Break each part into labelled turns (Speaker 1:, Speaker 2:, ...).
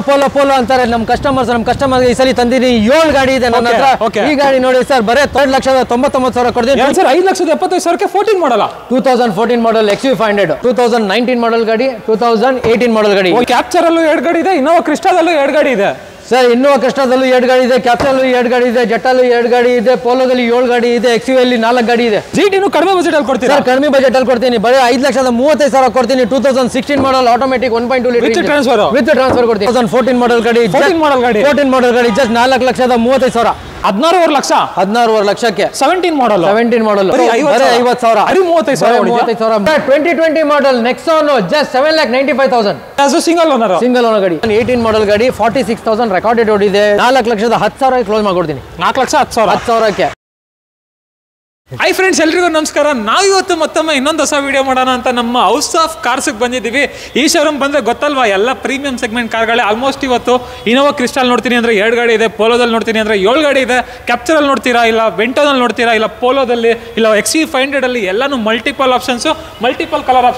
Speaker 1: Polo ಅಂತಾರೆ ನಮ್ಮ customer ಈ ಸಲ ತಂದಿನಿ 7 ಗಾಡಿ ಇದೆ ನನ್ನ ಹತ್ರ ಈ ಗಾಡಿ ನೋಡಿ ಸರ್ ಬರೇ 2,99,000 ಕೊಡ್ತೀನಿ
Speaker 2: ಸರ್ 5,75,000ಕ್ಕೆ 14 ಮಾಡಲ್ಲ
Speaker 1: 2014 ಮಾಡಲ್ XUV500 2019 ಮಾಡಲ್ ಗಾಡಿ 2018 ಮಾಡಲ್ ಗಾಡಿ
Speaker 2: ಕ್ಯಾಪ್ಚರ್ ಅಲ್ಲೂ 2 ಗಾಡಿ ಇದೆ ಇನ್ನೋವಾ ಕ್ರಿಸ್ಟಾದಲ್ಲೂ 2 ಗಾಡಿ ಇದೆ
Speaker 1: ಸರ್ ಇನ್ನೋವಾ ಕ್ರಿಸ್ಟಾದಲ್ಲೂ 2 ಗಾಡಿ ಇದೆ ಕ್ಯಾಪ್ಚರಲ್ಲೂ 2 ಗಾಡಿ ಇದೆ ಜೆಟ್ಟಲ್ಲೂ 2 ಗಾಡಿ ಇದೆ ಪೋಲೋದಲ್ಲಿ 7 ಗಾಡಿ ಇದೆ XUV ಅಲ್ಲಿ 4 ಗಾಡಿ ಇದೆ
Speaker 2: GT ಕಡಿಮೆ ಬಜೆಟ್ ಅಲ್ಲಿ ಕೊಡ್ತೀರಾ
Speaker 1: ಸರ್ ಕಡಿಮೆ ಬಜೆಟ್ ಅಲ್ಲಿ ಕೊಡ್ತೀನಿ ಬರೀ 5,35,000 ಕೊಡ್ತೀನಿ 2016 ಮಾಡಲ್ ಆಟೋಮೆಟಿಕ್ 1.2 ಲೀಟರ್ ವಿತ್ ಟ್ರಾನ್ಸ್ಫರ್ ಕೊಡ್ತೀನಿ 2014 ಮಾಡಲ್ ಗಾಡಿ 14 ಮಾಡಲ್ ಗಾಡಿ ಜಸ್ಟ್ 4,35,000 16 ಲಕ್ಷಕ್ಕೆ 17 ಮಾಡಲ್ ಬರೀ 50,000 2020 ಮಾಡಲ್ ನೆಕ್ಸಾನ್ ಜಸ್ಟ್ 7,95,000
Speaker 2: ಸಿಂಗಲ್ ಓನರ್
Speaker 1: ಗಾಡಿ 18 ಮಾಡಲ್ ಗಾಡಿ 46,000 ರೆಕಾರ್ಡೆಡ್ ಓಡಿದೆ 4,10,000 ಕ್ಲೋಸ್ ಮಾಡ್ಕೊಡ್ತೀನಿ 4,10,000ಕ್ಕೆ
Speaker 2: ಹಾಯ್ ಫ್ರೆಂಡ್ಸ್ ಎಲ್ರಿಗೂ ನಮಸ್ಕಾರ ನಾವಿವತ್ತು ಮತ್ತೊಮ್ಮೆ ಇನ್ನೊಂದು ಹೊಸ ವಿಡಿಯೋ ಮಾಡೋಣ ಅಂತ ನಮ್ಮ ಹೌಸ್ ಆಫ್ ಕಾರ್ಸ್ಗೆ ಬಂದಿದ್ದೀವಿ ಈ ಶೋರೂಮ್ ಬಂದರೆ ಗೊತ್ತಲ್ವಾ ಎಲ್ಲ ಪ್ರೀಮಿಯಂ ಸೆಗ್ಮೆಂಟ್ ಕಾರ್ಗಳೇ ಆಲ್ಮೋಸ್ಟ್ ಇವತ್ತು ಇನೋವಾ ಕ್ರಿಸ್ಟಾಲ್ ನೋಡ್ತೀನಿ ಅಂದರೆ 2 ಗಾಡಿ ಇದೆ ಪೋಲೋದಲ್ಲಿ ನೋಡ್ತೀನಿ ಅಂದರೆ 7 ಗಾಡಿ ಇದೆ ಕ್ಯಾಪ್ಚರಲ್ಲಿ ನೋಡ್ತೀರಾ ಇಲ್ಲ ವೆಂಟೋದಲ್ಲಿ ನೋಡ್ತೀರಾ ಇಲ್ಲ ಪೋಲೋದಲ್ಲಿ ಇಲ್ಲ XUV500 ಅಲ್ಲಿ ಎಲ್ಲಾನು multiple options multiple colour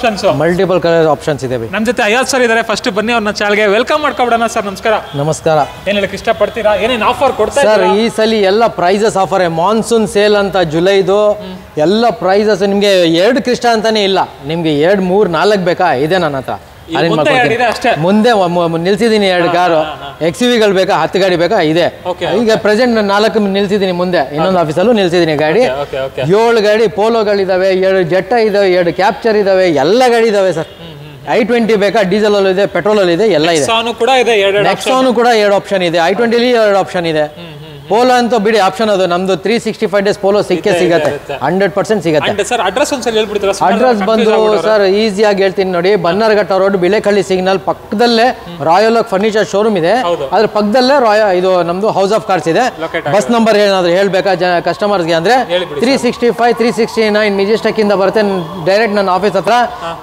Speaker 1: options ಇದೆ
Speaker 2: ನಮ್ಮ ಜೊತೆ ಅಯಾಜ್ ಸರ್ ಇದ್ದಾರೆ ಫಸ್ಟ್ ಬನ್ನಿ ಅವ್ರನ್ನ ಚಾನಲ್ಗೆ ವೆಲ್ಕಮ್ ಮಾಡ್ಕೊಬಿಡೋಣ ಸರ್ ನಮಸ್ಕಾರ ಏನು ಹೇಳಕ್ಕೆ ಇಷ್ಟಪಡ್ತೀರಾ ಏನೇನು ಆಫರ್ ಕೊಡ್ತಾ
Speaker 1: ಸರ್ ಈ ಸಲ ಎಲ್ಲ ಪ್ರೈಸಸ್ ಆಫರ್ ಮಾನ್ಸೂನ್ ಸೇಲ್ ಅಂತ ಜುಲೈದು ಎಲ್ಲ ಪ್ರೈಸಸ್ ನಿಮ್ಗೆ 2 ಕ್ರಿಸ್ಟಾ ಅಂತಾನೆ ಇಲ್ಲ ನಿಮ್ಗೆ 2 3 4 ಬೇಕಾ ಇದೆ ನನ್ನ ಹತ್ರ ಮುಂದೆ ನಿಲ್ಸಿದೀನಿ 2 ಕಾರು XUV ಗಳು ಬೇಕಾ 10 ಗಾಡಿ ಬೇಕಾ ಇದೆ ಈಗ ಪ್ರೆಸೆಂಟ್ 4 ನಿಲ್ಸಿದೀನಿ ಮುಂದೆ ಇನ್ನೊಂದು ಆಫೀಸಲ್ಲೂ ನಿಲ್ಸಿದೀನಿ ಗಾಡಿ 7 ಗಾಡಿ ಪೋಲೋಗಳಿದಾವೆ 2 ಜೆಟ್ಟ ಇದಾವೆ 2 ಕ್ಯಾಪ್ಚರ್ ಇದಾವೆ ಎಲ್ಲ ಗಾಡಿ ಇದಾವೆ ಸರ್ i20 ಬೇಕಾ ಡೀಸೆಲ್ ಅಲ್ಲಿ ಇದೆ ಪೆಟ್ರೋಲ್ ಅಲ್ಲಿ ಇದೆ ಎಲ್ಲ ಇದೆ ನೆಕ್ಸಾನು ಕೂಡ 2 ಆಪ್ಷನ್ ಇದೆ i20 ಅಲ್ಲಿ 2 ಆಪ್ಷನ್ ಇದೆ ಪೋಲೋ ಅಂತ ಬಿಡಿ ಆಪ್ಷನ್ ಅದು ನಮ್ದು 365 ಡೇಸ್ ಪೋಲೋ ಸಿಗುತ್ತೆ 100% ಸಿಗುತ್ತೆ
Speaker 2: ಸರ್ ಅಡ್ರೆಸ್ ಒಂದ್ಸಲ ಹೇಳ್ಬಿಡ್ತೀರಾ
Speaker 1: ಅಡ್ರೆಸ್ ಬಂದು ಸರ್ ಈಸಿಯಾಗಿ ಹೇಳ್ತೀನಿ ನೋಡಿ ಬನ್ನರ್ಘಟ್ಟ ರೋಡ್ ಬಿಳೆಕಳ್ಳಿ ಸಿಗ್ನಲ್ ಪಕ್ಕದಲ್ಲೇ ರಾಯಲ್ ಫರ್ನಿಚರ್ ಶೋರೂಮ್ ಇದೆ ಅದ್ರ ಪಕ್ಕದಲ್ಲೇ ಇದು ನಮ್ದು ಹೌಸ್ ಆಫ್ ಕಾರ್ಸ್ ಇದೆ ಬಸ್ ನಂಬರ್ ಏನಾದ್ರು ಹೇಳ್ಬೇಕಾ ಕಸ್ಟಮರ್ಸ್ಗೆ ಅಂದ್ರೆ 365 369 ಮೆಜೆಸ್ಟಿಕ್ ಇಂದ ಬರುತ್ತೆ ಡೈರೆಕ್ಟ್ ನನ್ನ ಆಫೀಸ್ ಹತ್ರ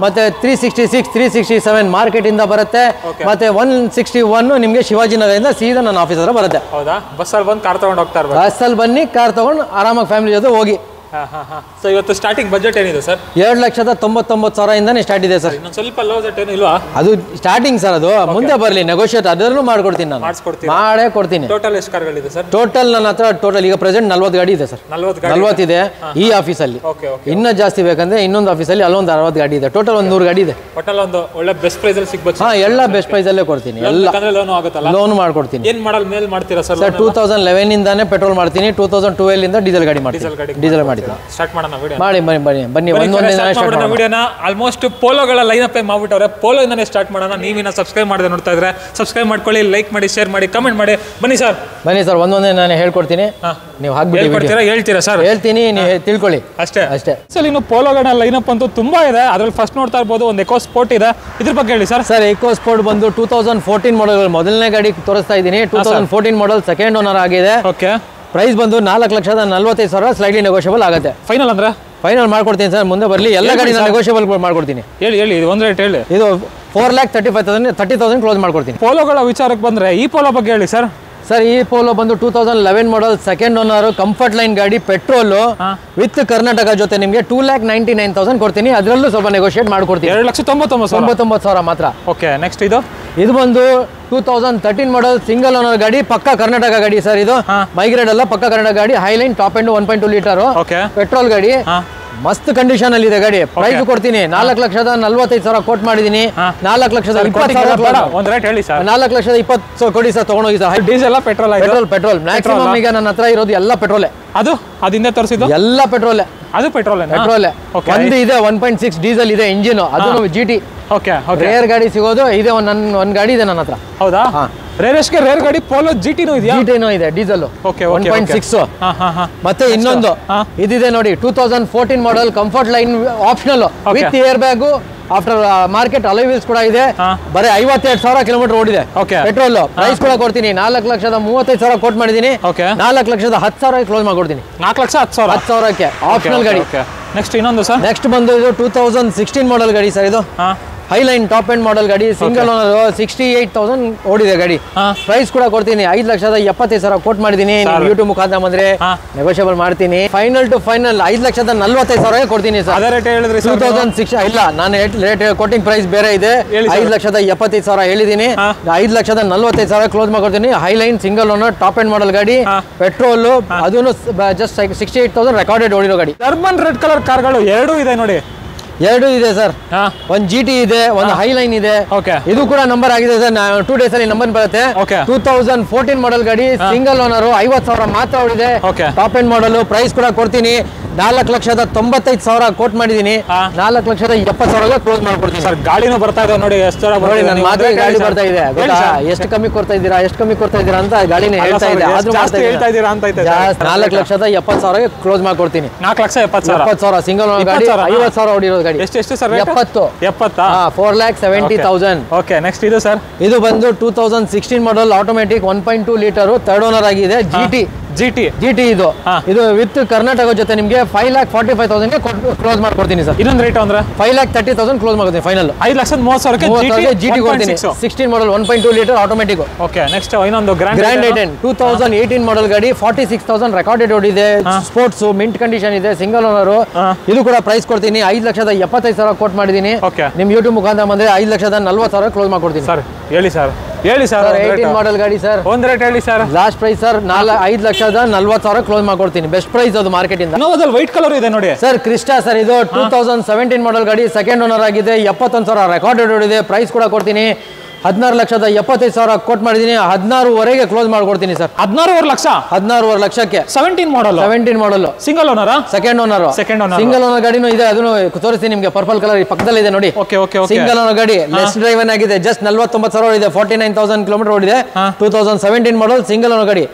Speaker 1: ಮತ್ತೆ 366 367 ಮಾರ್ಕೆಟ್ ಇಂದ ಬರುತ್ತೆ ಮತ್ತೆ 161 ನಿಮ್ಗೆ ಶಿವಾಜಿನಗರದಿಂದ ಸೀದಾ ನನ್ನ ಆಫೀಸ್ ಹತ್ರ ಬರುತ್ತೆ ಬಸ್ಸಲ್ಲಿ ಬನ್ನಿ ಕಾರ್ ತಗೊಂಡು ಆರಾಮಾಗಿ ಫ್ಯಾಮಿಲಿ ಜೊತೆ ಹೋಗಿ
Speaker 2: ಸೊ ಇವತ್ತು ಸ್ಟಾರ್ಟಿಂಗ್ ಬಜೆಟ್ ಏನಿದೆ ಸರ್
Speaker 1: 2,99,000 ಇಂದಾನೆ ಸ್ಟಾರ್ಟ್ ಇದೆ ಸರ್
Speaker 2: ಸ್ವಲ್ಪ ಲೋ ಬಜೆಟ್ ಏನು ಇಲ್ವಾ
Speaker 1: ಅದು ಸ್ಟಾರ್ಟಿಂಗ್ ಸರ್ ಅದು ಮುಂದೆ ಬರಲಿ ನೆಗೋಷಿಯೇಟ್ ಅದನ್ನು ಮಾಡ್ಕೊಡ್ತೀನಿ ನಾನು ಮಾಡೇ ಕೊಡ್ತೀನಿ
Speaker 2: ಟೋಟಲ್ ಎಷ್ಟು ಕಾರ್ಗಳಿದೆ ಸರ್
Speaker 1: ಟೋಟಲ್ ನನ್ನ ಹತ್ರ ಟೋಟಲ್ ಈಗ ಪ್ರೆಸೆಂಟ್ 40 ಗಾಡಿ ಇದೆ ಸರ್ 40 ಇದೆ ಈ ಆಫೀಸಲ್ಲಿ ಇನ್ನೂ ಜಾಸ್ತಿ ಬೇಕಂದ್ರೆ ಇನ್ನೊಂದು ಆಫೀಸಲ್ಲಿ ಅಲ್ಲೊಂದು 60 ಗಾಡಿ ಇದೆ ಟೋಟಲ್ ಒಂದು 100 ಗಾಡಿ ಇದೆ
Speaker 2: ಟೋಟಲ್ ಒಂದು ಒಳ್ಳೆ ಬೆಸ್ಟ್ ಪ್ರೈಸ್ ಅಲ್ಲಿ ಸಿಗಬಹುದು
Speaker 1: ಹಾ ಎಲ್ಲ ಬೆಸ್ಟ್ ಪ್ರೈಸ್ ಅಲ್ಲೇ ಕೊಡ್ತೀನಿ ಎಲ್ಲ
Speaker 2: ಲೋನ್ ಆಗುತ್ತಲ್ಲ
Speaker 1: ಲೋನ್ ಮಾಡ್ಕೊಡ್ತೀನಿ
Speaker 2: ಏನು ಮಾಡಲ್ ಮೇಲ್ ಮಾಡ್ತೀರಾ ಸರ್
Speaker 1: 2011 ಇಂದಾನೆ ಪೆಟ್ರೋಲ್ ಮಾಡ್ತೀನಿ 2012 ಇಂದ ಡೀಸೆಲ್ ಗಾಡಿ ಮಾಡ್ತೀನಿ ಡೀಸೆಲ್ ಮಾಡ್ತೀನಿ
Speaker 2: ಸ್ಟಾರ್ಟ್ ಮಾಡೋಣ
Speaker 1: ಬನ್ನಿ
Speaker 2: ವಿಡಿಯೋನ ಆಲ್ಮೋಸ್ಟ್ ಪೋಲೋಗಳ ಲೈನ್ ಅಪ್ ಮಾಡ್ಬಿಟ್ಟವ್ರೆ ಪೋಲೋ ಇಂದಾನೆ ಸ್ಟಾರ್ಟ್ ಮಾಡೋಣ ನೀವಿನ ಸಬ್ಸ್ಕ್ರೈಬ್ ಮಾಡದೆ ನೋಡ್ತಾ ಇದ್ರೆ ಸಬ್ಸ್ಕ್ರೈಬ್ ಮಾಡ್ಕೊಳ್ಳಿ ಲೈಕ್ ಮಾಡಿ ಶೇರ್ ಮಾಡಿ ಕಮೆಂಟ್ ಮಾಡಿ ಬನ್ನಿ ಸರ್
Speaker 1: ಒಂದೊಂದೇ ನಾನು ಹೇಳ್ಕೊಡ್ತೀನಿ ನೀವು
Speaker 2: ಹೇಳ್ತೀರಾ ಸರ್
Speaker 1: ಹೇಳ್ತೀನಿ ನೀವು ತಿಳ್ಕೊಳ್ಳಿ ಅಷ್ಟೇ
Speaker 2: ಸರ್ ಇನ್ನು ಪೋಲೋಗಳ ಲೈನ್ ಅಪ್ ಅಂತೂ ತುಂಬಾ ಇದೆ ಅದ್ರಲ್ಲಿ ಫಸ್ಟ್ ನೋಡ್ತಾ ಇರ್ಬೋದು ಒಂದು ಎಕೋ ಸ್ಪೋರ್ಟ್ ಇದೆ ಇದ್ರ ಬಗ್ಗೆ ಹೇಳಿ
Speaker 1: ಸರ್ ಎಕೋ ಸ್ಪೋರ್ಟ್ ಬಂದು 2014 ಮಾಡಲ್ ಮೊದಲನೇ ಗಾಡಿ ತೋರಿಸ್ತಾ ಇದ್ದೀನಿ 2014 ಮಾಡಲ್ ಸೆಕೆಂಡ್ ಓನರ್ ಆಗಿದೆ ಓಕೆ ಪ್ರೈಸ್ ಬಂದು 4,45,000 ಸ್ಲೈಡ್ಲಿ ನೆಗೋಷಿಯಬಲ್ ಆಗುತ್ತೆ ಫೈನಲ್ ಮಾಡ್ಕೊಡ್ತೀನಿ ಸರ್ ಮುಂದೆ ಬರಲಿ ಎಲ್ಲ ಗಾಡಿ ನೆಗೋಷಿಯಬಲ್ ಮಾಡ್ಕೊಡ್ತೀನಿ
Speaker 2: ಹೇಳಿ ಒಂದು ರೇಟ್ ಹೇಳಿ
Speaker 1: ಇದು 4,35,000 ಕ್ಲೋಸ್ ಮಾಡ್ಕೊಡ್ತೀನಿ
Speaker 2: ಪೋಲೋಗಳ ವಿಚಾರಕ್ಕೆ ಬಂದ್ರೆ ಈ ಪೋಲೋ ಬಗ್ಗೆ ಹೇಳಿ
Speaker 1: ಸರ್ ಈ ಪೋಲೋ ಬಂದು 2011 ಮಾಡಲ್ ಸೆಕೆಂಡ್ ಓನರ್ ಕಂಫರ್ಟ್ ಲೈನ್ ಗಾಡಿ ಪೆಟ್ರೋಲ್ ವಿತ್ ಕರ್ನಾಟಕ ಜೊತೆ ನಿಮಗೆ 2,99,000 ಕೊಡ್ತೀನಿ ಅದರಲ್ಲೂ ಸ್ವಲ್ಪ ನೆಗೋಷಿಯೇಟ್ ಮಾಡ್ಕೊಡ್ತೀನಿ
Speaker 2: 2,99,000
Speaker 1: ಮಾತ್ರ
Speaker 2: ಓಕೆ ನೆಕ್ಸ್ಟ್
Speaker 1: ಇದು ಬಂದು 2013 ಮಾಡಲ್ ಸಿಂಗಲ್ ಓನರ್ ಗಾಡಿ ಪಕ್ಕಾ ಕರ್ನಾಟಕ ಗಾಡಿ ಸರ್ ಇದು ಮೈಗ್ರೇಡ್ ಅಲ್ಲ ಪಕ್ಕಾ ಕರ್ನಾಟಕ ಗಾಡಿ Highline top end 1.2 litre petrol ಗಾಡಿ ಮಸ್ತ್ ಕಂಡೀಷನ್ ಅಲ್ಲಿ ಇದೆ ಗಾಡಿ ಪ್ರೈಸ್ ಕೊಡ್ತೀನಿ 4,45,000 ಕೋಟ್ ಮಾಡಿದೀನಿ 4,20,000 ಕೊಡಿ ಸರ್ ತಗೊಂಡೋಗಿ ಸರ್
Speaker 2: ಡೀಸೆಲ್
Speaker 1: ಪೆಟ್ರೋಲ್ ಮ್ಯಾಕ್ಸಿಮಮ್ ಈಗ ನನ್ನ ಹತ್ರ ಇರೋದು ಎಲ್ಲ ಪೆಟ್ರೋಲೆ
Speaker 2: ಅದಿಂದ ತೋರಿಸಿದ್ದು
Speaker 1: ಎಲ್ಲ ಪೆಟ್ರೋಲೆ ಒಂದು ಇದೆ 1.6 ಡೀಸೆಲ್ ಇದೆ ಇಂಜಿನ್ ಅದು GT ರೇರ್ ಗಾಡಿ ಸಿಗೋದು ಇದೆ ಒಂದ್ ಗಾಡಿ ಇದೆ ನನ್ನ ಹತ್ರ
Speaker 2: ಹೌದಾ ರೇರ್ ಗಾಡಿ ಪೋಲೋ GTನೂ
Speaker 1: ಇದೆ ಡೀಸೆಲ್ 1.6 ಮತ್ತೆ ಇನ್ನೊಂದು ಇದಿದೆ ನೋಡಿ 2014 model comfort line optional with air bag after market alloy wheels ಕೂಡ ಇದೆ ಬರೀ 52,000 ಕಿಲೋಮೀಟರ್ ಓಡಿದೆ ಪೆಟ್ರೋಲ್ ಪ್ರೈಸ್ ಕೂಡ ಕೊಡ್ತೀನಿ 4,35,000 ಕೋಟ್ ಮಾಡಿದೀನಿ 4,10,000 ಕ್ಲೋಸ್ ಮಾಡ್ಕೊಡ್ತೀನಿ
Speaker 2: 4,10,000
Speaker 1: ಆಪ್ಷನಲ್ ಗಾಡಿ
Speaker 2: ನೆಕ್ಸ್ಟ್ ಇನ್ನೊಂದು ಸರ್
Speaker 1: ನೆಕ್ಸ್ಟ್ ಬಂದು ಇದು 2016 ಮಾಡಲ್ ಗಾಡಿ ಸರ್ ಇದು ಹೈಲೈನ್ ಟಾಪ್ ಎಂಡ್ ಮಾಡೆಲ್ ಗಾಡಿ ಸಿಂಗಲ್ ಓನರ್ 68,000 ಓಡಿದೆ ಗಾಡಿ. ಪ್ರೈಸ್ ಕೂಡ ಕೊಡ್ತೀನಿ 5,75,000 ಕೋಟ್ ಮಾಡಿದೀನಿ. ಯೂಟ್ಯೂಬ್ ಮುಖಾಂತರ ಬಂದ್ರೆ ನೆಗೋಷಿಯಬಲ್ ಮಾಡ್ತೀನಿ. ಫೈನಲ್ ಟು ಫೈನಲ್ 5,45,000 ಕೊಡ್ತೀನಿ ಸರ್.
Speaker 2: ಅದೇ ರೇಟ್ ಹೇಳಿದ್ರಿ
Speaker 1: 2006 ಇಲ್ಲ, ನಾನು ರೇಟ್ ಕೋಟಿಂಗ್ ಪ್ರೈಸ್ ಬೇರೆ ಇದೆ. 5,75,000 ಹೇಳಿದೀನಿ. 5,45,000 ಕ್ಲೋಸ್ ಮಾಡ್ಕೊಡ್ತೀನಿ. Highline single owner top end model ಗಾಡಿ, ಪೆಟ್ರೋಲ್, ಅದನ್ನು ಜಸ್ಟ್ 68,000 ರೆಕಾರ್ಡೆಡ್ ಓಡಿರೋ ಗಾಡಿ.
Speaker 2: ಟರ್ಬನ್ ರೆಡ್ ಕಲರ್ ಕಾರ್ಗಳು ಎರಡೂ ಇದೆ ನೋಡಿ.
Speaker 1: ಎರಡು ಇದೆ ಸರ್, ಒಂದು GT ಇದೆ, ಒಂದು ಹೈಲೈನ್ ಇದೆ. ಇದು ಕೂಡ ನಂಬರ್ ಆಗಿದೆ ಸರ್, 2 days ಅಲ್ಲಿ ನಂಬರ್ ಬರುತ್ತೆ. 2014 ಮಾಡೆಲ್ ಗಾಡಿ, ಸಿಂಗಲ್ ಓನರ್, 50,000 ಮಾತ್ರ ಓಡಿದೆ. ಟಾಪ್ ಎಂಡ್ ಮಾಡಲ್. ಪ್ರೈಸ್ ಕೂಡ ಕೊಡ್ತೀನಿ 4,95,000 ಕೋಟ್ ಮಾಡಿದೀನಿ. 4,70,000 ಕ್ಲೋಸ್ ಮಾಡ್ಕೊಡ್ತೀನಿ
Speaker 2: ಸರ್. ಗಾಡಿನೂ ಬರ್ತಾ ಇದೆ ನೋಡಿ, ಎಷ್ಟು
Speaker 1: ನನ್ನ ಮಾತ್ರ ಗಾಡಿ ಬರ್ತಾ ಇದೆ ಗೊತ್ತಾ? ಎಷ್ಟು ಕಮ್ಮಿ ಕೊಡ್ತಾ ಇದ್ದೀರಾ ಅಂತ ಗಾಡಿನ ಹೇಳ್ತಾ ಇದೆ. 4,70,000 ಕ್ಲೋಸ್ ಮಾಡ್ಕೊಡ್ತೀನಿ.
Speaker 2: 4,70,000
Speaker 1: ಸಿಂಗಲ್ ಓನರ್ ಗಾಡಿ, 50,000 ಓಡಿರೋ ಗಾಡಿ.
Speaker 2: ಎಷ್ಟು ಸರ್?
Speaker 1: 70. 4,70,000.
Speaker 2: ಓಕೆ, ನೆಕ್ಸ್ಟ್ ಇದು ಸರ್,
Speaker 1: ಇದು ಬಂದು 2016 model automatic 1.2 litre third owner ಆಗಿದೆ. GT ಇದು ವಿತ್ ಕರ್ನಾಟಕ ಜೊತೆ ನಿಮಗೆ 5,45,000 ಕ್ಲೋಸ್ ಮಾಡ್ಕೊಡ್ತೀನಿ ಸರ್.
Speaker 2: ಇನ್ನೊಂದು ರೇಟ್ ಅಂದ್ರೆ
Speaker 1: 5,30,000 ಕ್ಲೋಸ್ ಮಾಡ್ಕೊಡ್ತೀನಿ ಫೈನಲ್.
Speaker 2: 5,30,000
Speaker 1: GT ಕೊಡ್ತೀನಿ. 16 model 1.2 litre automatic.
Speaker 2: Okay, next ಇನ್ನೊಂದು ಗ್ರ್ಯಾಂಡ್
Speaker 1: ಐಟನ್ 2018 ಮಾಡೆಲ್ ಗಾಡಿ, 46,000 ರೆಕಾರ್ಡೆಡ್ ಓಡಿದೆ. ಸ್ಪೋರ್ಟ್ಸ್ ಮಿಂಟ್ ಕಂಡೀಷನ್ ಇದೆ, ಸಿಂಗಲ್ ಓನರ್. ಇದು ಕೂಡ ಪ್ರೈಸ್ ಕೊಡ್ತೀನಿ 5,75,000 ಕೋಟ್ ಮಾಡಿದೀನಿ. ನಿಮ್ ಯೂಟ್ಯೂಬ್ ಮುಖಾಂತರ ಬಂದ್ರೆ 5,40,000 ಕ್ಲೋಸ್ ಮಾಡ್ಕೊಡ್ತೀನಿ
Speaker 2: ಸರ್. ಹೇಳಿ ಸರ್. 18
Speaker 1: ಮಾಡೆಲ್ ಗಾಡಿ ಸರ್.
Speaker 2: ಒಂದ್ ರೇಟ್ ಹೇಳಿ sir.
Speaker 1: Last price sir 5,40,000 close ಮಾಡ್ಕೊಡ್ತೀನಿ. ಬೆಸ್ಟ್ ಪ್ರೈಸ್ ಅದು ಮಾರ್ಕೆಟ್ ಇಂದ.
Speaker 2: ವೈಟ್ ಕಲರ್ ಇದೆ ನೋಡಿ
Speaker 1: ಸರ್, ಕ್ರಿಸ್ಟಾ ಸರ್. ಇದು 2017 ಮಾಡೆಲ್ ಗಾಡಿ, ಸೆಕೆಂಡ್ ಓನರ್ ಆಗಿದೆ. 71,000 ರೆಕಾರ್ಡೆಡ್ ಓಡಿದೆ. ಪ್ರೈಸ್ ಕೂಡ ಕೊಡ್ತೀನಿ 16,75,000 ಕೋಟ್ ಮಾಡಿದೀನಿ. 16,500 ಕ್ಲೋಸ್ ಮಾಡ್ಕೊಡ್ತೀನಿ ಸರ್.
Speaker 2: 16,500,000
Speaker 1: ಲಕ್ಷಕ್ಕೆ.
Speaker 2: 17 model single owner,
Speaker 1: second owner. Single owner ಗಾಡಿನೂ ಇದೆ, ಅದನ್ನು ತೋರಿಸ್ತೀನಿ ನಿಮಗೆ. ಪರ್ಪಲ್ ಕಲರ್ ಪಕ್ಕದಲ್ಲಿ ಇದೆ ನೋಡಿ. ಸಿಂಗಲ್ ಓನರ್ ಗಾಡಿ, ಲೆಸ್ ಡ್ರೈವನ್ ಆಗಿದೆ. ಜಸ್ಟ್ 49,000 ಇದೆ. 49,000 ಕಿಲೋಮೀಟರ್ ಓಡಿದೆ. 2017 ಮಾಡೆಲ್ ಸಿಂಗಲ್ ಓನರ್ ಗಾಡಿ.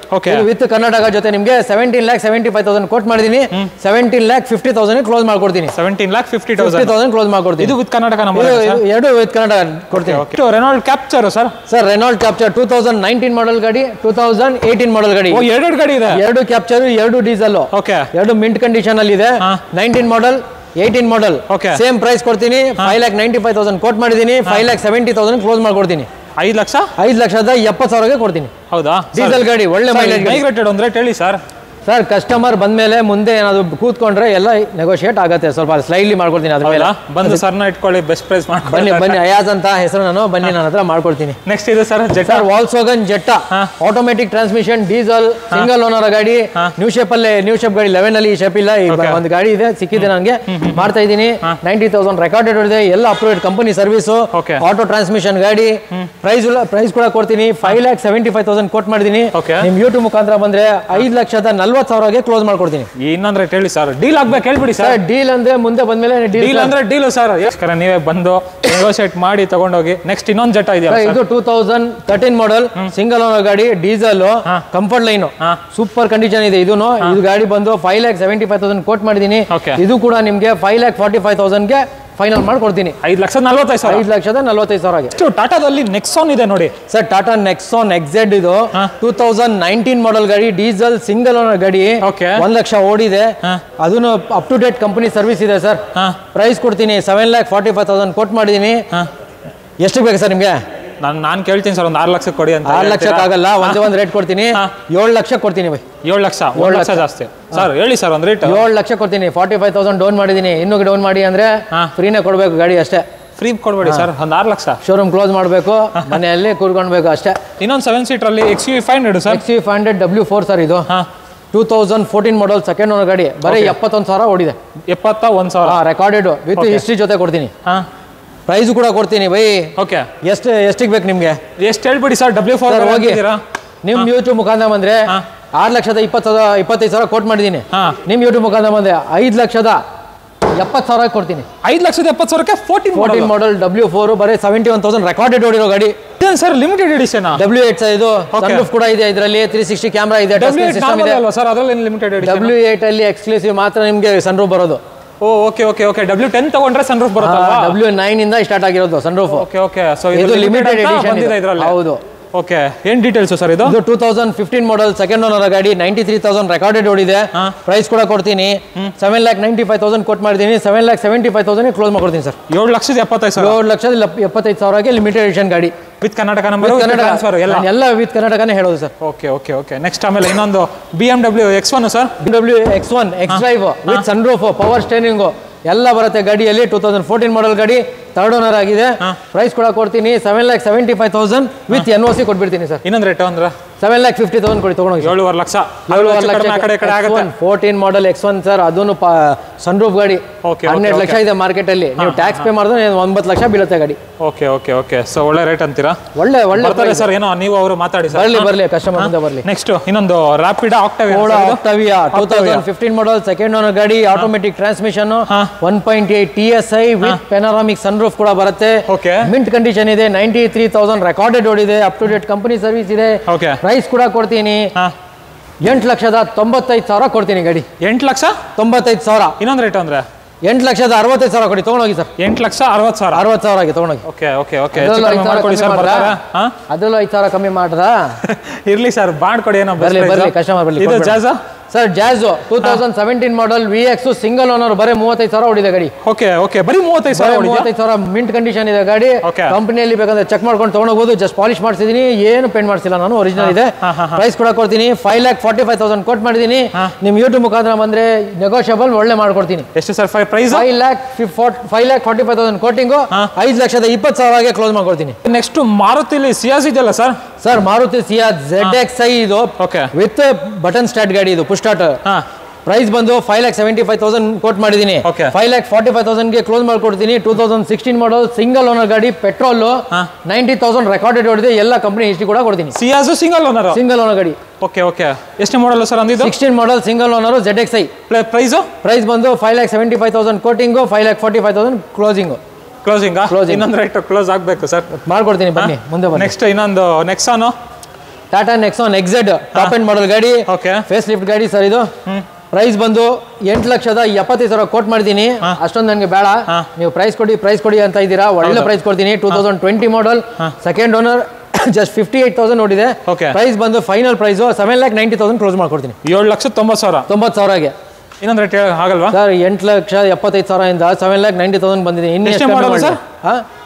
Speaker 1: ವಿತ್ ಕರ್ನಾಟಕ ಜೊತೆ ನಿಮಗೆ 17,75,000 ಕೋಟ್ ಮಾಡಿದೀನಿ. 17,50,000 ಕ್ಲೋಸ್ ಮಾಡ್ಕೊಡ್ತೀನಿ.
Speaker 2: 17,50,000
Speaker 1: ಕ್ಲೋಸ್ ಮಾಡ್ಕೊಡ್ತೀನಿ.
Speaker 2: ಇದು ವಿತ್ ಕರ್ನಾಟಕ
Speaker 1: ಎರಡು ವಿತ್ ಕರ್ನಾಟಕ ಕೊಡ್ತೀನಿ.
Speaker 2: Renault capture sir.
Speaker 1: Renault capture 2019 model ಗಾಡಿ, 2018 ಮಾಡೆಲ್ ಗಾಡಿ.
Speaker 2: ಎರಡು ಗಾಡಿ ಇದೆ.
Speaker 1: ಎರಡು ಕ್ಯಾಪ್ಚರ್, ಎರಡು ಡೀಸೆಲ್. ಎರಡು ಮಿಂಟ್ ಕಂಡೀಷನ್ ಅಲ್ಲಿ ಇದೆ. 19 ಮಾಡೆಲ್, 18 ಮಾಡೆಲ್. ಸೇಮ್ ಪ್ರೈಸ್ ಕೊಡ್ತೀನಿ. 5,95,000 ಕೋಟ್ ಮಾಡಿದೀನಿ. 5,70,000 ಕ್ಲೋಸ್ ಮಾಡ್ಕೊಡ್ತೀನಿ. 5,70,000 ಕೊಡ್ತೀನಿ.
Speaker 2: ಹೌದಾ?
Speaker 1: ಡೀಸೆಲ್ ಗಾಡಿ, ಒಳ್ಳೆ ಮೈಲೇಜ್.
Speaker 2: ಒಂದು ರೇಟ್ ಹೇಳಿ ಸರ್.
Speaker 1: ಸರ್, ಕಸ್ಟಮರ್ ಬಂದ್ಮೇಲೆ ಮುಂದೆ ಏನಾದ್ರು ಕೂತ್ಕೊಂಡ್ರೆ ಎಲ್ಲ ನೆಗೋಷಿಯೇಟ್ ಆಗುತ್ತೆ. ಸ್ವಲ್ಪ ಸ್ಲೈಡ್ಲಿ ಮಾಡ್ಕೊಡ್ತೀನಿ. ಅದ್ರ ಮೇಲೆ
Speaker 2: ಬಂದು ಸರ್ನ ಇಟ್ಕೊಳ್ಳಿ, ಬೆಸ್ಟ್ ಪ್ರೈಸ್ ಮಾಡ್ಕೊಳ್ಳಿ.
Speaker 1: ಬನ್ನಿ ಅಯಾಜ್ ಅಂತ ಹೆಸರು, ನಾನು ಬನ್ನಿ, ನನ್ನ ಹತ್ರ ಮಾಡ್ಕೊಡ್ತೀನಿ.
Speaker 2: ನೆಕ್ಸ್ಟ್ ಇದೆ sir Jetta.
Speaker 1: Volkswagen Jetta automatic transmission, diesel, single owner ಗಾಡಿ. ನ್ಯೂ ಶೇಪ್ ಗಾಡಿ 11 ಅಲ್ಲಿ ಶೇಪ್ ಇಲ್ಲ. ಒಂದು ಗಾಡಿ ಇದೆ, ಸಿಕ್ಕಿದೆ ನನಗೆ, ಮಾಡ್ತಾ ಇದ್ದೀನಿ. 90,000 ರೆಕಾರ್ಡೆಡ್ ಇದೆ. ಎಲ್ಲ approved company service. Auto transmission ಗಾಡಿ. ಪ್ರೈಸ್ ಕೂಡ ಕೊಡ್ತೀನಿ 5,75,000 ಕೋಟ್ ಮಾಡಿದೀನಿ. ನಿಮ್ ಯೂಟ್ಯೂಬ್ ಮುಖಾಂತರ ಬಂದ್ರೆ 5,40,000 ಕ್ಲೋಸ್ ಮಾಡ್ಕೊಡ್ತೀನಿ.
Speaker 2: ಇನ್ನೊಂದ್ರೆ ರೇಟ್ ಹೇಳಿ ಸರ್. ಡೀಲ್ ಆಗ್ಬೇಕು ಹೇಳ್ಬಿಡಿ ಸರ್.
Speaker 1: ಡೀಲ್ ಅಂದ್ರೆ ಮುಂದೆ ಬಂದ್ಮೇಲೆ
Speaker 2: ಡೀಲ್ ಅಂದ್ರೆ ಡೀಲ್ ಸರ್. ನೀವೇ ಬಂದು ನೆಗೋಷಿಯೇಟ್ ಮಾಡಿ ತಗೊಂಡೋಗಿ. ನೆಕ್ಸ್ಟ್ ಇನ್ನೊಂದು ಜೆಟ್ಟಾ ಇದೆಯಲ್ಲ,
Speaker 1: ಇದು 2013 ಮಾಡೆಲ್ ಸಿಂಗಲ್ ಓನರ್ ಗಾಡಿ, diesel, comfort line, super condition ಇದೆ. ಇದು ಗಾಡಿ ಬಂದು 5,75,000 ಕೋಟ್ ಮಾಡಿದೀನಿ. ಇದು ಕೂಡ ನಿಮ್ಗೆ 5,45,000 ಫೈನಲ್ ಮಾಡ್ಕೊಡ್ತೀನಿ.
Speaker 2: 5,40,000.
Speaker 1: 5,45,000.
Speaker 2: ಟಾಟಾದಲ್ಲಿ ನೆಕ್ಸಾನ್ ಇದೆ ನೋಡಿ
Speaker 1: ಸರ್. ಟಾಟಾ ನೆಕ್ಸಾನ್ XZ ಇದು 2019 ಮಾಡೆಲ್ ಗಾಡಿ, ಡೀಸೆಲ್, ಸಿಂಗಲ್ ಓನರ್ ಗಾಡಿ. 1,00,000 ಓಡಿದೆ. ಅದನ್ನು up to date company service ಇದೆ ಸರ್. ಪ್ರೈಸ್ ಕೊಡ್ತೀನಿ 7,45,000 ಕೋಟ್ ಮಾಡಿದೀನಿ. ಎಷ್ಟು ಬೇಕು ಸರ್ ನಿಮ್ಗೆ?
Speaker 2: ನಾನು ಕೇಳ್ತೀನಿ ಸರ್, ಒಂದು 6 ಲಕ್ಷಕ್ಕೆ ಕೊಡಿ ಅಂತ.
Speaker 1: 6 ಲಕ್ಷಕ್ಕೆ ಆಗಲ್ಲ, ಒಂದು ರೇಟ್ ಕೊಡ್ತೀನಿ. 7 ಲಕ್ಷ ಕೊಡ್ತೀನಿ.
Speaker 2: 7 ಲಕ್ಷ ಜಾಸ್ತಿ ಸರ್. ಹೇಳಿ ಸರ್ ಒಂದು ರೇಟ್.
Speaker 1: 7 ಲಕ್ಷ ಕೊಡ್ತೀನಿ. 45,000 ಡೌನ್ ಮಾಡಿದೀನಿ. ಇನ್ನೂ ಡೌನ್ ಮಾಡಿ ಅಂದ್ರೆ ಫ್ರೀನೇ ಕೊಡ್ಬೇಕು ಗಾಡಿ ಅಷ್ಟೇ.
Speaker 2: ಫ್ರೀ ಕೊಡ್ಬೇಡಿ ಸರ್. ಒಂದು 6 ಲಕ್ಷ
Speaker 1: ಶೋರೂಮ್ ಕ್ಲೋಸ್ ಮಾಡಬೇಕು, ಮನೆಯಲ್ಲಿ ಕೂರ್ಕೊಳ್ಬೇಕು ಅಷ್ಟೇ.
Speaker 2: ಇನ್ನೊಂದು 7 ಸೀಟರ್ ಅಲ್ಲಿ XUV500 sir.
Speaker 1: XUV500 W4 sir. ಇದು 2014 ಮಾಡೆಲ್, ಸೆಕೆಂಡ್ ಓನರ್ ಗಾಡಿ. ಬರೀ 71,000 ಓಡಿದೆ.
Speaker 2: 71,000
Speaker 1: ರೆಕಾರ್ಡೆಡ್ ವಿತ್ ಹಿಸ್ಟ್ರಿ ಜೊತೆ ಕೊಡ್ತೀನಿ. ಪ್ರೈಸ್ ಕೂಡ ಕೊಡ್ತೀನಿ ಬೈ. ಎಷ್ಟಿಗೆ ಬೇಕು ನಿಮ್ಗೆ?
Speaker 2: ಎಷ್ಟು ಹೇಳ್ಬಿಡಿ ಸರ್. W4
Speaker 1: ಹೋಗಿ ನಿಮ್ ಯೂಟ್ಯೂಬ್ ಮುಖಾಂತರ ಬಂದ್ರೆ 6,25,000 ಕೋಟ್ ಮಾಡಿದೀನಿ. ನಿಮ್ ಯೂಟ್ಯೂಬ್ ಮುಖಾಂತರ ಬಂದ್ರೆ 5,70,000 ಕೊಡ್ತೀನಿ.
Speaker 2: 5,70,000ಕ್ಕೆ 14
Speaker 1: ಮಾಡೆಲ್ W4 ಬರೀ 71,000 ರೆಕಾರ್ಡೆಡ್ ಓಡಿರೋ ಗಾಡಿ
Speaker 2: ಸರ್. ಲಿಮಿಟೆಡ್ ಎಡಿಷನ್
Speaker 1: W8 ಇದು ಸನ್ರೂಫ್ ಕೂಡ ಇದೆ. ಇದರಲ್ಲಿ 360 ಕ್ಯಾಮೆರಾ ಇದೆ, ಟಚ್ ಸ್ಕ್ರೀನ್ ಸಿಸ್ಟಮ್ ಇದೆ
Speaker 2: ಸರ್. ಅದರಲ್ಲಿ ಲಿಮಿಟೆಡ್ ಎಡಿಷನ್.
Speaker 1: W8 ಅಲ್ಲಿ ಎಕ್ಸ್ಕ್ಲೂಸಿವ್ ಮಾತ್ರ ನಿಮಗೆ ಸನ್ರೂಫ್ ಬರೋದು.
Speaker 2: ಓಕೆ. W10 ತಗೊಂಡ್ರೆ ಸನ್ರೂಫ್ ಬರುತ್ತಲ್ಲ.
Speaker 1: W9 ಇಂದ ಸ್ಟಾರ್ಟ್ ಆಗಿರೋದು ಸನ್ರೂಫ್.
Speaker 2: ಓಕೆ. ಸೊ ಇದು
Speaker 1: ಲಿಮಿಟೆಡ್ ಎಡಿಷನ್
Speaker 2: ಇದೆ ಇದರಲ್ಲಿ.
Speaker 1: ಹೌದು.
Speaker 2: ಓಕೆ ಏನ್ ಡೀಟೇಲ್ಸ್ ಸರ್ ಇದು?
Speaker 1: ಇದು 2015 ಮಾಡಲ್ ಸೆಕೆಂಡ್ ಓನರ್ ಗಾಡಿ, 93,000 ರೆಕಾರ್ಡೆಡ್ ಓಡಿದೆ. ಪ್ರೈಸ್ ಕೂಡ ಕೊಡ್ತೀನಿ 7,95,000 ಕೊಟ್ಟು ಮಾಡಿದ್ದೀನಿ. 7,75,000 ಕ್ಲೋಸ್ ಮಾಡ್ಕೊಡ್ತೀನಿ ಸರ್.
Speaker 2: 7,75,000
Speaker 1: 7,75,000ಗೆ ಲಿಮಿಟೆಡ್ ಎಡಿಷನ್ ಗಾಡಿ
Speaker 2: ವಿತ್ ಕರ್ನಾಟಕ ನಂಬರ್
Speaker 1: ಎಲ್ಲ ವಿತ್ ಕರ್ನಾಟಕನೇ ಹೇಳೋದು sir.
Speaker 2: Okay okay okay next ಆಮೇಲೆ ಇನ್ನೊಂದು BMW X1 sir.
Speaker 1: BMW X1 X Drive with sunroof power steering ಎಲ್ಲ ಬರುತ್ತೆ ಗಾಡಿಯಲ್ಲಿ. 2014 ಮಾಡಲ್ ಗಾಡಿ, ಥರ್ಡ್ ಓನರ್ ಆಗಿದೆ. ಪ್ರೈಸ್ ಕೂಡ ಕೊಡ್ತೀನಿ 7,75,000 ವಿತ್ NOC ಕೊಟ್ಬಿಡ್ತೀನಿ ಸರ್.
Speaker 2: ಇನ್ನೊಂದು ರೇಟ್ ಅಂದ್ರೆ
Speaker 1: 7,50,000 ಕೊಡಿ ತಗೊಂಡೋಗಿ.
Speaker 2: 7,5 ಲಕ್ಷ.
Speaker 1: 14 ಮಾಡಲ್ X1 ಸರ್, ಅದನ್ನು ಸನ್ರೂಫ್ ಗಾಡಿ 12 ಲಕ್ಷ ಇದೆ ಮಾರ್ಕೆಟ್ ಅಲ್ಲಿ. ನೀವು ಟ್ಯಾಕ್ಸ್ ಪೇ ಮಾಡಿದ್ರೆ 9 ಲಕ್ಷ ಬೀಳುತ್ತೆ ಗಾಡಿ.
Speaker 2: ಓಕೆ ಓಕೆ ಓಕೆ ಸೊ ಒಳ್ಳೆ ರೇಟ್ ಅಂತೀರಾ?
Speaker 1: ಒಳ್ಳೆ
Speaker 2: ಸರ್. ಏನೋ ನೀವು ಅವರು ಮಾತಾಡಿ ಸರ್.
Speaker 1: ಬರ್ಲಿ ಕಸ್ಟಮರ್ ಅಂತ ಬರ್ಲಿ.
Speaker 2: ನೆಕ್ಸ್ಟ್ ಇನ್ನೊಂದು Rapid
Speaker 1: Octavia 2015 model second owner ಗಾಡಿ, automatic transmission, 1.8 TSI with panoramic sunroof ಕೂಡ ಬರುತ್ತೆ. ಮಿಂಟ್ ಕಂಡೀಷನ್ ಇದೆ, 93,000 ರೆಕಾರ್ಡೆಡ್ ಓಡಿದೆ, up to date company service ಇದೆ. ಪ್ರೈಸ್ ಕೂಡ ಕೊಡ್ತೀನಿ 8,95,000 ಕೊಡ್ತೀನಿ ಗಾಡಿ.
Speaker 2: 8,95,000. ಇನ್ನೊಂದು ರೇಟ್ ಅಂದ್ರೆ
Speaker 1: 8,65,000 ಕೊಡಿ ತಗೊಂಡೋಗಿ ಸರ್.
Speaker 2: 8,60,000
Speaker 1: ಆಗಿ ತಗೊಂಡೋಗಿ.
Speaker 2: ಓಕೆ ಓಕೆ ಓಕೆ
Speaker 1: ಅದ್ರಲ್ಲೂ 5,000 ಕಮ್ಮಿ ಮಾಡ್ರಾ?
Speaker 2: ಇರ್ಲಿ ಸರ್, ಮಾಡ್ಕೊಡಿ. ಏನೋ
Speaker 1: ಬರ್ಲಿ ಕಸ್ಟಮರ್ ಬರ್ಲಿ.
Speaker 2: ಇದು ಜಾಜ್
Speaker 1: ಸರ್, ಜಾಜ್ 2017 ಮಾಡಲ್ VX ಸಿಂಗಲ್ ಓನರ್, ಬರೀ 35,000 ಓಡಿದೆ ಗಾಡಿ.
Speaker 2: ಓಕೆ ಓಕೆ ಬರೀ 35,000
Speaker 1: ಮಿಂಟ್ ಕಂಡೀಷನ್ ಇದೆ ಗಾಡಿ. ಕಂಪನಿಯಲ್ಲಿ ಬೇಕಂದ್ರೆ ಚೆಕ್ ಮಾಡ್ಕೊಂಡು ತಗೊಂಡೋಗ್ಬೋದು. ಜಸ್ಟ್ ಪಾಲಿಶ್ ಮಾಡಿಸಿದೀನಿ, ಏನು ಪೇಂಟ್ ಮಾಡಿಸಿಲ್ಲ ನಾನು, ಒರಿಜಿನಲ್ ಇದೆ. ಪ್ರೈಸ್ ಕೂಡ ಕೊಡ್ತೀನಿ 5,45,000 ಕೊಟ್ಟು ಮಾಡಿದೀನಿ. ನಿಮ್ ಯೂಟ್ಯೂಬ್ ಮುಖಾಂತರ ಬಂದ್ರೆ ನೆಗೋಷಿಯಬಲ್ ಒಳ್ಳೆ ಮಾಡ್ಕೊಡ್ತೀನಿ.
Speaker 2: ಎಷ್ಟು ಸರ್ ಪ್ರೈಸ್?
Speaker 1: 5,45,000 ಕೋಟಿಂಗು 5,20,000 ಕ್ಲೋಸ್ ಮಾಡ್ಕೊಡ್ತೀನಿ.
Speaker 2: ನೆಕ್ಸ್ಟ್ ಮಾರುತಿಲಿ ಸಿಯಾಜ್ ಇದೆಯಲ್ಲ ಸರ್?
Speaker 1: ಸರ್, ಮಾರುತಿ ಸಿಯಾಜ್ ZXi ಇದು ವಿತ್ ಬಟನ್ ಸ್ಟಾರ್ಟ್ ಗಾಡಿ, ಇದು ಪುಷ್ ಸ್ಟಾರ್ಟ್. ಪ್ರೈಸ್ ಬಂದು 5,75,000 ಕೋಟ್ ಮಾಡಿದೀನಿ. 5,45,000 ಕ್ಲೋಸ್ ಮಾಡ್ಕೊಡ್ತೀನಿ. 2016 ಮಾಡಲ್ ಸಿಂಗಲ್ ಓನರ್ ಗಾಡಿ, ಪೆಟ್ರೋಲ್, 90,000 ರೆಕಾರ್ಡೆಡ್ ಓಡಿದೆ. ಎಲ್ಲ ಕಂಪನಿ ಹಿಸ್ಟ್ರಿ ಕೂಡ ಕೊಡ್ತೀನಿ.
Speaker 2: ಸಿಯಾಜ್ ಸಿಂಗಲ್ ಓನರ್ ಗಾಡಿ. ಓಕೆ ಓಕೆ ಎಷ್ಟು ಮಾಡಲ್ ಸರ್ ಅಂದಿದ್ದು?
Speaker 1: 16 model single owner ZXi. Price ಬಂದು 5,75,000 ಕೋಟಿಂಗು, 5,45,000 ಕ್ಲೋಸಿಂಗ್. ಇನ್ನೊಂದು ರೇಟ್ ಕ್ಲೋಸ್ ಆಗಬೇಕು ಸರ್, ಮಾಡ್ಕೊಡ್ತೀನಿ. ಬನ್ನಿ ಮುಂದೆ ಬನ್ನಿ. ನೆಕ್ಸ್ಟ್ ಇನ್ನೊಂದು Nexon, Tata Nexon XZ top end model ಗಾಡಿ, ಫೇಸ್ ಲಿಫ್ಟ್ ಗಾಡಿ ಸರ್ ಇದು. ಪ್ರೈಸ್ ಬಂದು 8,70,000 ಕೋಟ್ ಮಾಡಿದ್ದೀನಿ. ಅಷ್ಟೊಂದು ನನಗೆ ಬೇಡ, ನೀವು ಪ್ರೈಸ್ ಕೊಡಿ ಅಂತ ಇದ್ದೀರಾ. ಒಳ್ಳೆ ಪ್ರೈಸ್ ಕೊಡ್ತೀನಿ. 2020 ಮಾಡಲ್ ಸೆಕೆಂಡ್ ಓನರ್, ಜಸ್ಟ್ 58,000 ನೋಡಿದೆ. ಪ್ರೈಸ್ ಬಂದು ಫೈನಲ್ ಪ್ರೈಸ್ 7,90,000 ಕ್ಲೋಸ್ ಮಾಡ್ಕೊಡ್ತೀನಿ. 7,90,000
Speaker 2: ಇನ್ನೊಂದು ರೇಟ್ ಆಗಲ್ವಾ
Speaker 1: ಸರ್? 8,75,000 ಇಂದ 7,90,000 ಬಂದಿದೆ. ಇನ್ನೆಷ್ಟು ಮಾಡಲ್ ಸರ್?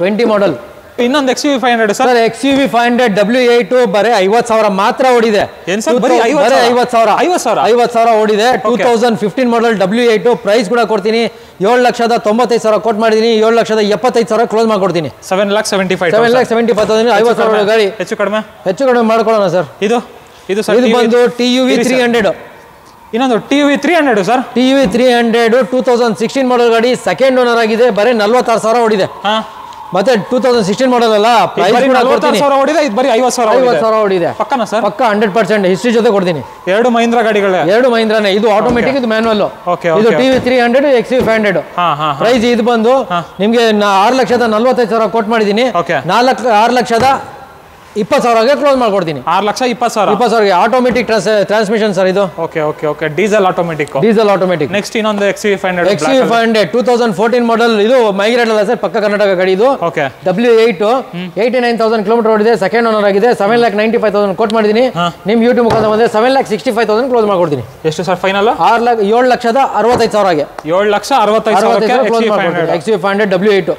Speaker 1: 20 ಮಾಡಲ್.
Speaker 2: ಇನ್ನೊಂದು XUV 500 ಸರ್.
Speaker 1: XUV 500 W8 ಬರೀ 50,000 ಮಾತ್ರ ಓಡಿದೆ. 50,000 ಓಡಿದೆ. 2015 ಮಾಡಲ್ W8. ಪ್ರೈಸ್ ಕೂಡ ಕೊಡ್ತೀನಿ 7,95,000 ಕೋಟ್ ಮಾಡಿದೀನಿ. 7,75,000 ಕ್ಲೋಸ್ ಮಾಡ್ಕೊಡ್ತೀನಿ.
Speaker 2: 7,75,000
Speaker 1: 50,000 ಗಾಡಿ. ಹೆಚ್ಚು ಕಡಿಮೆ ಮಾಡ್ಕೊಳ್ಳೋಣ ಸರ್. ಇದು ಬಂದು TUV 300.
Speaker 2: ಇನ್ನೊಂದು TUV 300 ಸರ್.
Speaker 1: TUV 300 2016 ಮಾಡಲ್ ಗಾಡಿ, ಸೆಕೆಂಡ್ ಓನರ್ ಆಗಿದೆ. ಬರೀ 46,000 ಓಡಿದೆ. ಮತ್ತೆ 2016 ಮಾಡಲ್ ಅಲ್ಲ, ಪ್ರೈಸ್ ಕೂಡ
Speaker 2: 46,000 ಓಡಿದೆ. ಇದು ಬರೀ 50,000
Speaker 1: ಓಡಿದೆ.
Speaker 2: ಪಕ್ಕನಾ ಸರ್? ಪಕ್ಕ
Speaker 1: 100% ಹಿಸ್ಟ್ರಿ ಜೊತೆ ಕೊಡ್ತೀನಿ.
Speaker 2: 2 ಮಹೀಂದ್ರ ಗಾಡಿಗಳೇ.
Speaker 1: 2 ಮಹೀಂದ್ರಾನೇ. ಇದು ಆಟೋಮೆಟಿಕ್, ಇದು ಮ್ಯಾನುವಲ್. ಇದು TUV 300 XUV 500. ಪ್ರೈಸ್ ಇದು ಬಂದು ನಿಮ್ಗೆ 6,45,000 ಕೋಟ್ ಮಾಡಿದೀನಿ. 6,20,000 ಕ್ಲೋಸ್ ಮಾಡ್ಕೊಡ್ತೀನಿ.
Speaker 2: 6,20,000
Speaker 1: ಆಟೋಮೆಟಿಕ್ ಟ್ರಾನ್ಸ್ಮಿಷನ್ ಸರ್ ಇದು.
Speaker 2: Diesel automatic. ನೆಕ್ಸ್ಟ್ ಇನ್ನೊಂದು XUV 500
Speaker 1: 2014 ಮಾಡಲ್. ಇದು ಮೈಗ್ರೇಟ್ ಅಲ್ಲ ಸರ್, ಪಕ್ಕ ಕರ್ನಾಟಕ ಗಾಡಿ. ಇದು W8 89,000 ಕಿಲೋಮೀಟರ್ ಓಡಿದೆ. ಸೆಕೆಂಡ್ ಓನರ್ ಆಗಿದೆ. 7,95,000 ಕೋಟ್ ಮಾಡಿದೀನಿ. ನಿಮ್ ಯೂಟ್ಯೂಬ್ ಮುಖಾಂತರ ಬಂದ್ರೆ 7,65,000 ಕ್ಲೋಸ್ ಮಾಡ್ಕೊಡ್ತೀನಿ.
Speaker 2: ಎಷ್ಟು ಸರ್ ಫೈನಲ್?
Speaker 1: 7,65,000 7,65,000 ಕ್ಲೋಸ್ ಮಾಡ್ಕೊಡ್ತೀನಿ. XUV 500 W8.